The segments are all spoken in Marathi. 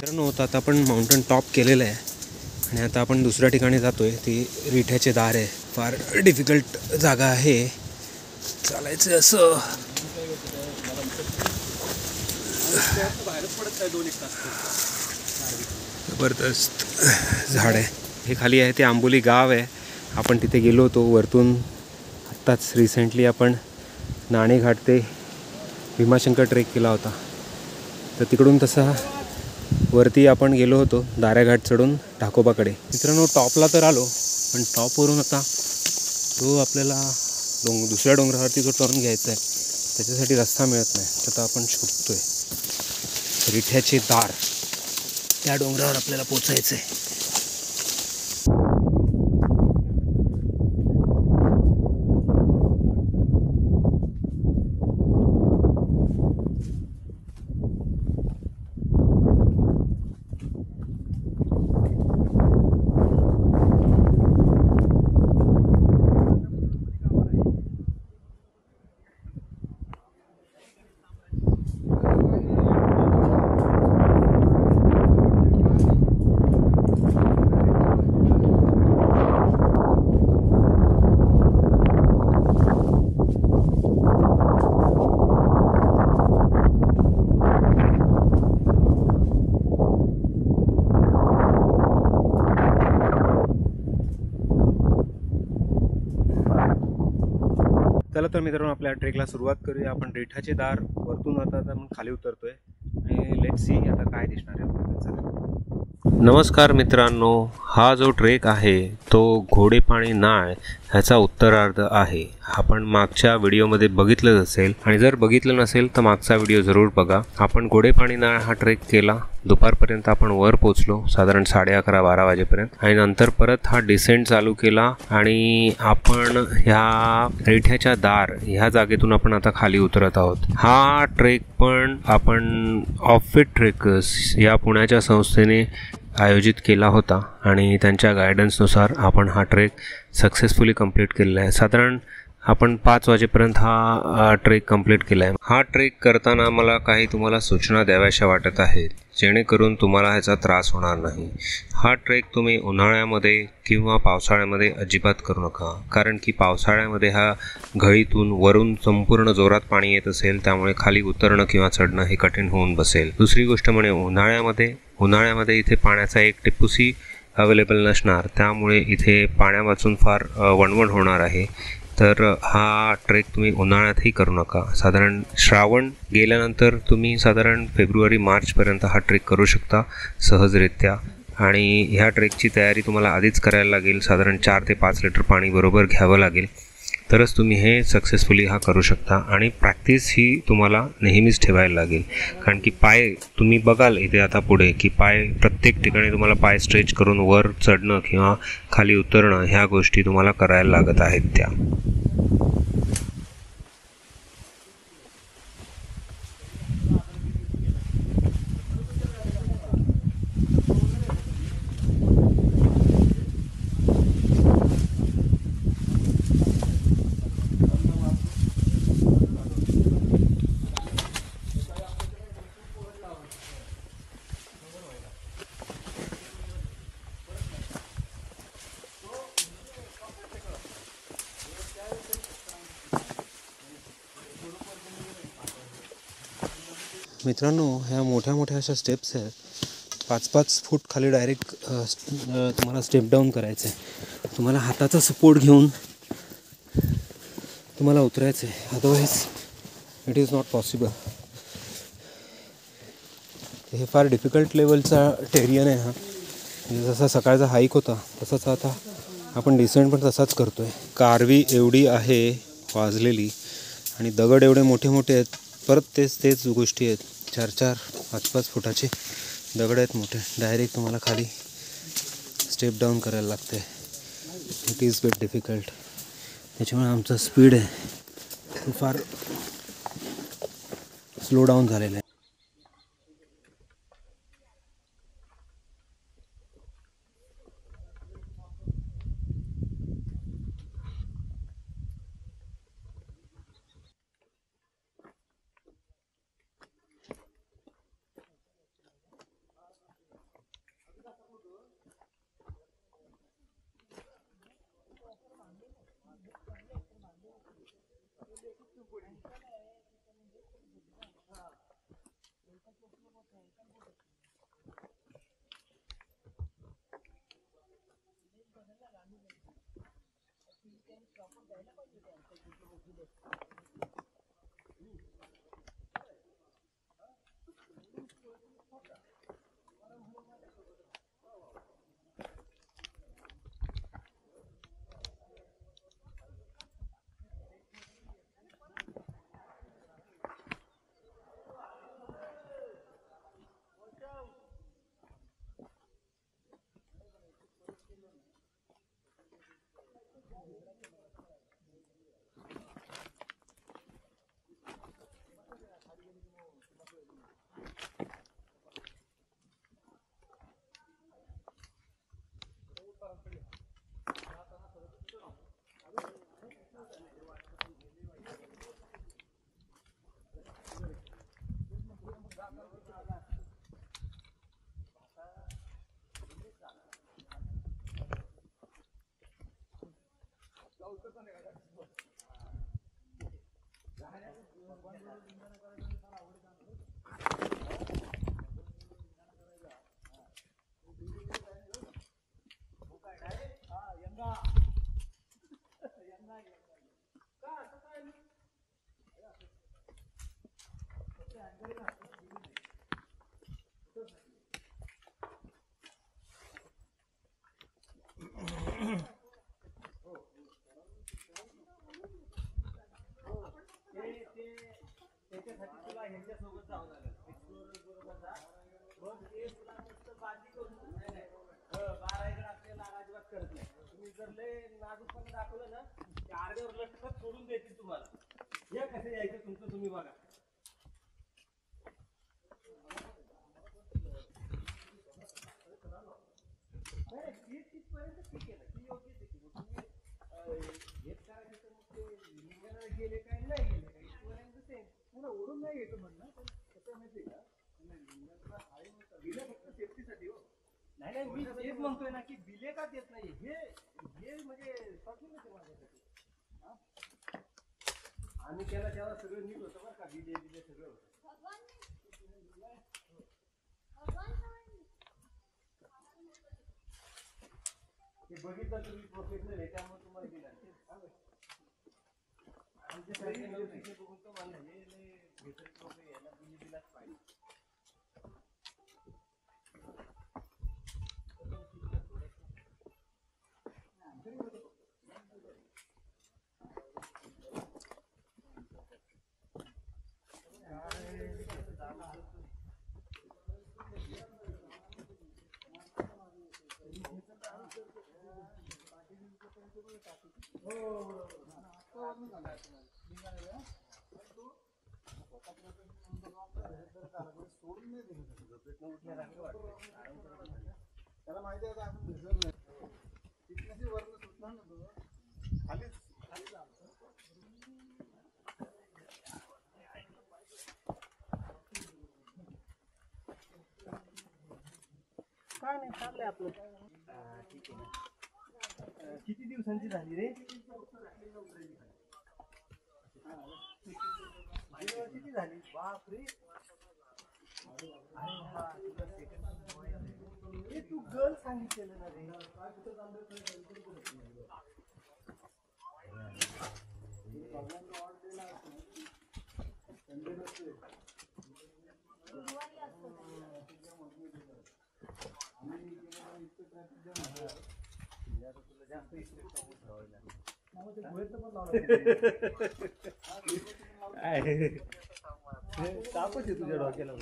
मित्रांनो, आता आपण माउंटन टॉप केलेलं आहे आणि आता आपण दुसऱ्या ठिकाणी जातोय. ती रिठ्याचे दार आहे. फार डिफिकल्ट जागा आहे, चालायचं असं. जबरदस्त झाड आहे. हे खाली आहे ते आंबोली गाव आहे. आपण तिथे गेलो होतो वरतून. आत्ताच रिसेंटली आपण नाणेघाट ते भीमाशंकर ट्रेक केला होता. तर तिकडून तसा वरती आपण गेलो होतो दाऱ्याघाट चढून ढाकोबाकडे. मित्रांनो, टॉपला तर आलो, पण टॉपवरून आता तो आपल्याला दुसऱ्या डोंगरावरती जो टर्न घ्यायचा आहे त्याच्यासाठी रस्ता मिळत नाही. तर आपण शोधतोय रिठ्याचे दार. त्या डोंगरावर आपल्याला पोचायचं आहे. चला तर मित्रांनो, आपल्या ट्रेकला सुरुवात करूया. आपण रिठाचे दार वरतून आता आपण खाली उतरतोय आणि लेट्स सी आता काय दिसणार आहे. चला. नमस्कार मित्रांनो, हा जो ट्रेक आहे तो घोडेपाणी नाळ ह्याचा उत्तरार्ध आहे. आपण मागच्या व्हिडिओमध्ये बघितलंच असेल, आणि जर बघितलं नसेल तर मागचा व्हिडिओ जरूर बघा. आपण घोडेपाणी नाळ हा ट्रेक केला. दुपारपर्यंत आपण वर पोचलो, साधारण 11:30-12 वाजेपर्यंत, आणि नंतर परत हा डिसेंट चालू केला आणि आपण ह्या रिठ्याच्या दार ह्या जागेतून आपण आता खाली उतरत आहोत. हा ट्रेक पण आपण ऑफिट ट्रेकर्स या पुण्याच्या संस्थेने आयोजित केला होता आणि त्यांच्या गायडन्सनुसार आपण हा ट्रेक सक्सेसफुली कंप्लीट केलेला आहे. साधारण आपण 5 वाजेपर्यंत हा ट्रेक कंप्लीट केला आहे. हा ट्रेक करताना मला काही तुम्हाला सूचना द्याव्याशा वाटत आहेत, जेणेकरून तुम्हाला ह्याचा त्रास होणार नाही. हा ट्रेक तुम्ही उन्हाळ्यामध्ये किंवा पावसाळ्यामध्ये अजिबात करू नका, कारण की पावसाळ्यामध्ये हा घळीतून वरून संपूर्ण जोरात पाणी येत असेल, त्यामुळे खाली उतरणं किंवा चढणं हे कठीण होऊन बसेल. दुसरी गोष्ट म्हणजे उन्हाळ्यामध्ये इथे पाण्याचा एक टिपूसी अवेलेबल नसणार, त्यामुळे इथे पाण्यावाचून फार वणवण होणार आहे. तर हा ट्रेक तुम्ही उन्हाळ्यातही करू नका. साधारण श्रावण गेल्यानंतर तुम्ही साधारण फेब्रुवारी-मार्चपर्यंत हा ट्रेक करू शकता सहजरित्या. आणि ह्या ट्रेकची तयारी तुम्हाला आधीच करायला लागेल. साधारण 4 ते 5 लिटर पाणी बरोबर घ्यावं लागेल, तरच तुम्ही हे सक्सेसफुली हा करू शकता. आणि प्रॅक्टिस ही तुम्हाला नेहमीच ठेवायला लागेल, कारण की पाय तुम्ही बघाल इथे आता पुढे की पाय प्रत्येक ठिकाणी तुम्हाला पाय स्ट्रेच करून वर चढणं किंवा खाली उतरणं ह्या गोष्टी तुम्हाला करायला लागत आहेत त्या. मित्रांनो, ह्या मोठ्या मोठ्या अशा स्टेप्स आहेत. 5-5 फूट खाली डायरेक्ट तुम्हाला स्टेप डाऊन करायचं आहे. तुम्हाला हाताचा सपोर्ट घेऊन तुम्हाला उतरायचं आहे, otherwise it is not possible. हे फार डिफिकल्ट लेवलचा टेरियन आहे हा. जसा सकाळचा हाईक होता तसाच आता आपण डिसेंट पण तसाच करतो आहे. कारवी एवढी आहे वाजलेली आणि दगड एवढे मोठे मोठे आहेत. परत तेच गोष्टी आहेत. 4-4, 5-5 फुटाचे दगड आहेत मोठे. डायरेक्ट तुम्हाला खाली स्टेप डाऊन करायला लागते. It is very difficult. त्याच्यामुळे आमचा स्पीड आहे तो फार स्लो डाऊन झालेला आहे. मी तेच म्हणतोय ना की बिले का देत नाही हे म्हणजे शॉकिंग होते माझ्यासाठी. आणि त्याला सगळं नीट होतं बरं का, बिले सगळं होतं. हे बघितलं तुम्ही प्रोफेशनल आहे त्यामुळे तुम्हाला दिला. आमच्यासाठी बघून तो म्हणलं हे भेटत लोक याला बिले दिलाच पाहिजे. त्याला माहिती आहे आपण भेटत नाही तिथण्याची वर्ण सुटणार ना तो खालीच काय नाही चाललंय आपलं. ठीक आहे. किती दिवसांची झाली रे? किती झाली? बापरे. अरे तू गर्ल सांगितलेलं ना रे. तापच आहे तुझ्या डोक्याला.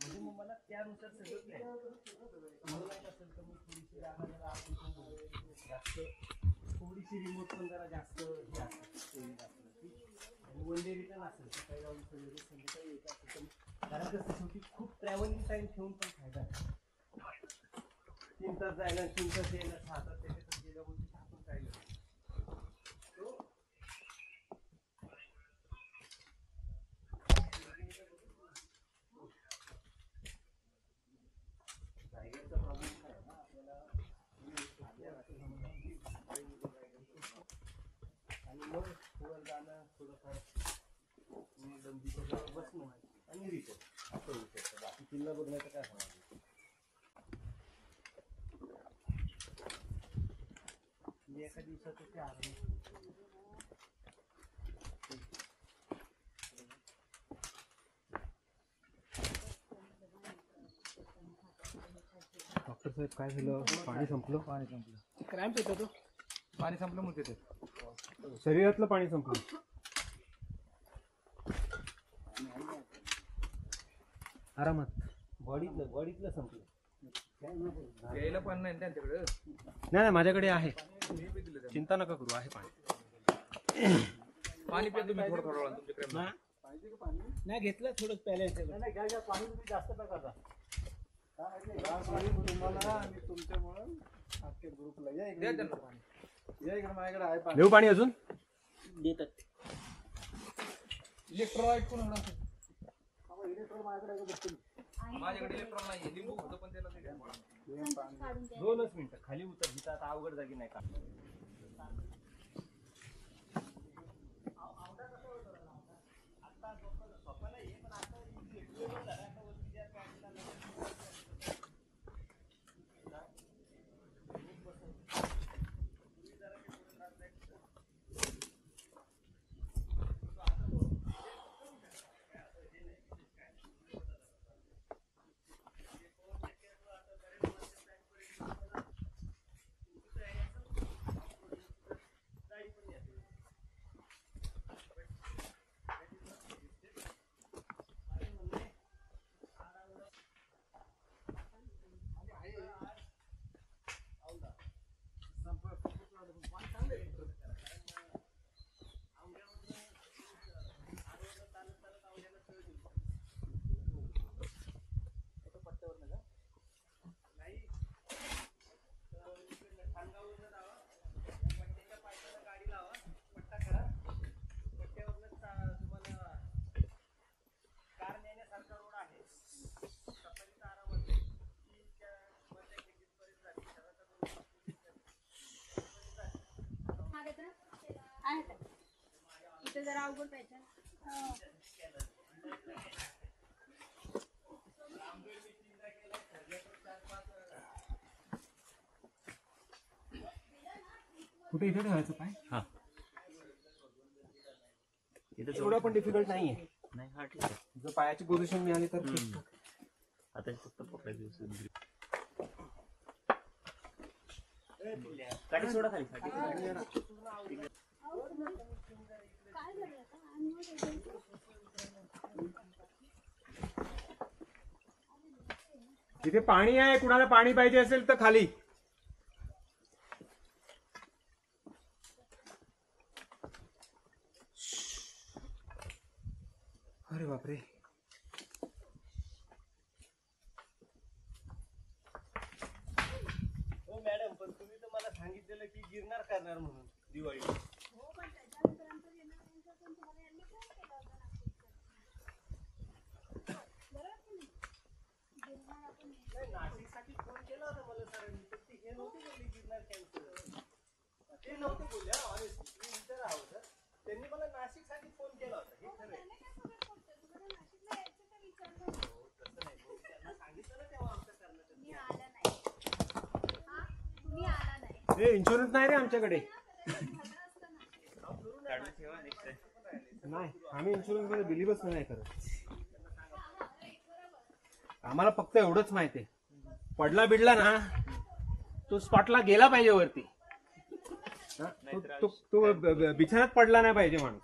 म्हणजे मग मला त्यानुसार सगळं थोडीशी रिमोट पण जरा जास्त वन डे रिटर्न असेल सकाळी जाऊन संध्याकाळी येत असेल. कारण कसं शेवटी खूप ट्रॅव्हलिंग टाइम ठेवून पण फायदा आहे. 3 तास जायला 3 तास यायला 6 तास त्याच्यातच गेल्या गोष्टी आपण काय जायगाचा प्रॉब्लेम काय आहे ना आपल्याला. मग वर जाणं थोडंफार दमदीच्या बसणं आणि रिटर्न असं होऊ शकतं. बाकी किल्ला बघण्याचं काय होणार. एका दिवसात ते आराम. डॉक्टर साहेब काय झालं? पाणी संपलं. क्रॅम्प येतो तो. पाणी संपलं म्हणते ते. शरीरातलं पाणी संपलं. आरामात. बॉडीतलं संपलं. यायला पण नाही त्यांच्याकडे. नाही माझ्याकडे आहे, चिंता नका करू, आहे पाणी. पाणी पितो तुम्ही थोडं थोडं तुमच्याकडे. नाही घेतलं थोडं प्यायला. नाही घ्या पाणी तुम्ही जास्त प्रकारचा. तुम्हाला आणि तुमच्यामुळे अख्ख्या ग्रुपला या इकडे. या इकडे माझ्याकडे आहे पाणी. देऊ पाणी अजून देतात. इलेक्ट्रोलाइट कोण होणार? इलेक्ट्रॉन माझ्याकडे माझ्याकडे इलेक्ट्रॉन नाही. लिंबू होतं पण त्याला ते 2 मिनिटं खाली उतर. जिथं आता अवघड जागी नाही का. इथे जरा अवघड पाहिजे. कुठे इथे ठेवायचं पाय? हा एवढं पण डिफिकल्ट नाहीये. नाही हा ठीक आहे. जर पायाची पोझिशन मिळाली तर ठीक. आता फक्त पकडायचं. गाडी सोडा खाली. तिथे पाणी आहे, कुणाला पाणी पाहिजे असेल तर खाली. अरे बापरे. हो मॅडम, पण तुम्ही तर मला सांगितलेलं की गिरनार करणार म्हणून दिवाळी. नाशिकसाठी फोन केला होता मला सरांनी, पण ते हे नव्हते बोलले गिरनार कॅन्सल. ते नव्हते बोलले. मी विचार आहो सर, त्यांनी मला नाशिकसाठी फोन केला होता. हे खरं आहे. तसं नाही बोल. त्यांना सांगितलं ना तेव्हा आमचं करण्याचं. हे इन्शुरन्स नाही रे आमच्याकडे. नाही, आम्ही इन्शुरन्स मध्ये बिलीव्हच नाही करत. आम्हाला फक्त एवढंच माहिती आहे, पडला बिडला ना तो स्पॉटला गेला पाहिजे वरती. तो बिछाण्यात पडला नाही पाहिजे माणूस,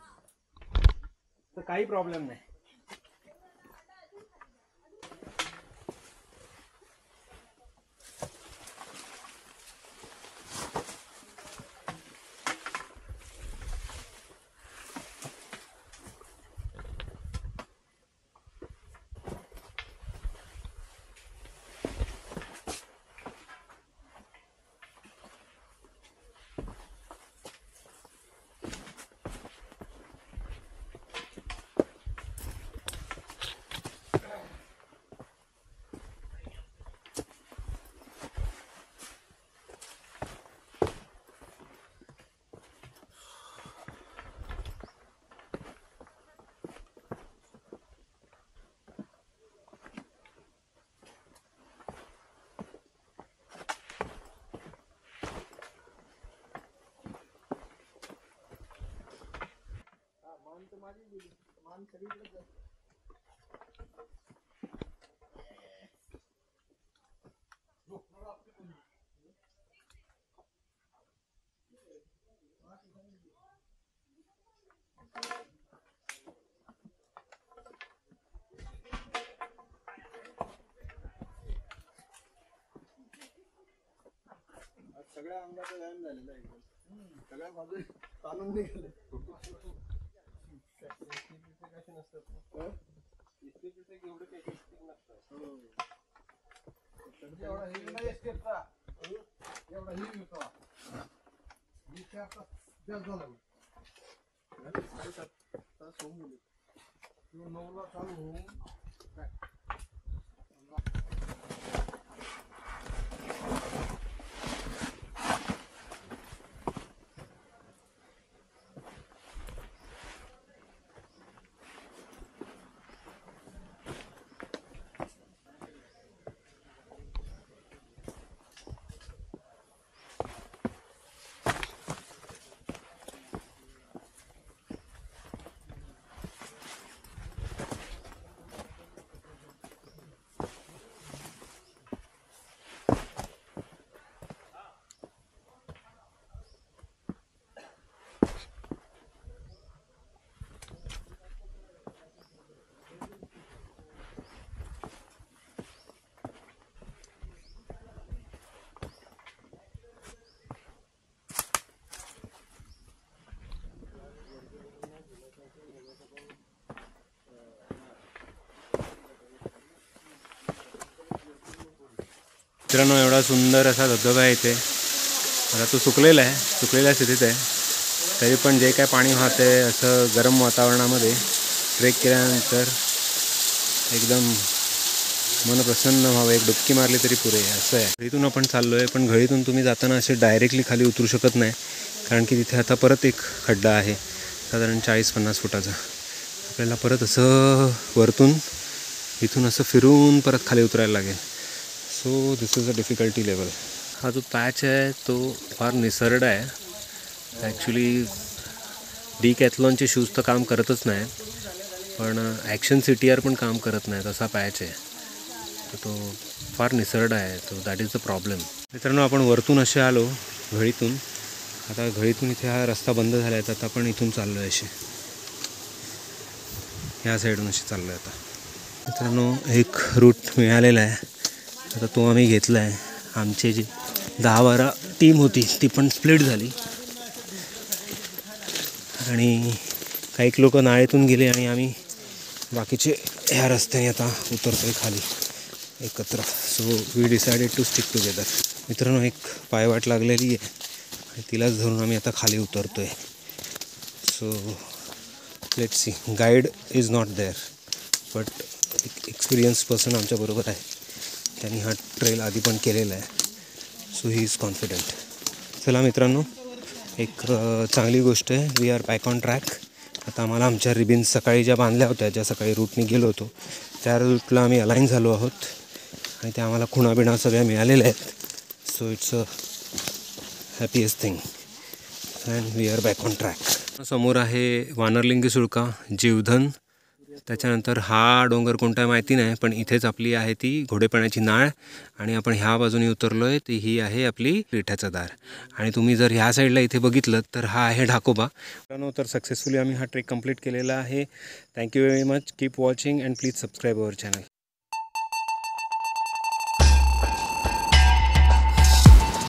तर काही प्रॉब्लेम नाही. सगळ्या अंगाचा व्यायाम झालेला आहे एकदम. सगळ्या बाजूने ताणून निघाले. कसे नसतात एवढे काही नसतात. एवढा हेवी नाही स्टेपचा. एवढा हेवी होता. जास्त झाला. 7:30 तास होऊन गेले. 9ला चालू होऊन मित्रांनो एवढा सुंदर असा धबधबा आहे इथे. आता तो सुकलेल्या स्थितीत आहे, तरी पण जे काय पाणी वाहत आहे असं गरम वातावरणामध्ये ट्रेक केल्यानंतर एकदम मन प्रसन्न व्हावं, एक डुबकी मारली तरी पुरे असं आहे. घळीतून आपण चाललो आहे, पण घळीतून तुम्ही जाताना असे डायरेक्टली खाली उतरू शकत नाही, कारण की तिथे आता परत एक खड्डा आहे साधारण 40-50 फुटाचा. आपल्याला परत असं वरतून इथून असं फिरून परत खाली उतरायला लागेल. So this is a difficulty level. हा जो पॅच आहे तो फार निसरडा आहे. ॲक्च्युली डिकॅथलॉनचे शूज तर काम करतच नाहीत, पण ॲक्शन CTR पण काम करत नाहीत असा पॅच आहे. तर तो फार निसरडा आहे, तो दॅट इज द प्रॉब्लेम. मित्रांनो आपण वरतून असे आलो घळीतून. आता घळीतून इथे हा रस्ता बंद झाला आहे, तर आता आपण इथून चाललो आहे असे ह्या साईडून असे चाललो आहे. आता मित्रांनो एक रूट मिळालेला आहे, आता तो आम्ही घेतला आहे. आमचे जी 10-12 टीम होती ती पण स्प्लिट झाली आणि काही लोक नाळेतून गेले आणि आम्ही बाकीचे ह्या रस्त्याने आता उतरतोय खाली एकत्र. So we decided to stick together. मित्रांनो एक पायवाट लागलेली आहे आणि तिलाच धरून आम्ही आता खाली उतरतोय. So let's see. Guide is not there, but एक एक्सपिरियन्स पर्सन आमच्याबरोबर आहे, त्यांनी हा ट्रेल आधी पण केलेला आहे. So he is confident. चला मित्रांनो एक चांगली गोष्ट आहे, we are back on track. आता आम्हाला आमच्या रिबिन्स सकाळी ज्या बांधल्या होत्या, ज्या सकाळी रूटने गेलो होतो त्या रूटला आम्ही अलाईन झालो आहोत आणि त्या आम्हाला खुणाबिणा सगळ्या मिळालेल्या आहेत. So it's a happiest thing and we are back on track. समोर आहे वानरलिंगी सुळका, जीवधन. त्याच्यानंतर हा डोंगर कोणता आहे माहिती नाही, पण इथेच आपली आहे ती घोडेपाण्याची नाळ. आणि आपण ह्या बाजूने उतरलो आहे, ती ही आहे आपली रिठाचा दार. आणि तुम्ही जर ह्या साईडला इथे बघितलं तर हा आहे ढाकोबा. तर सक्सेसफुली आम्ही हा ट्रेक कंप्लीट केलेला आहे. Thank you very much. Keep watching and please subscribe our channel.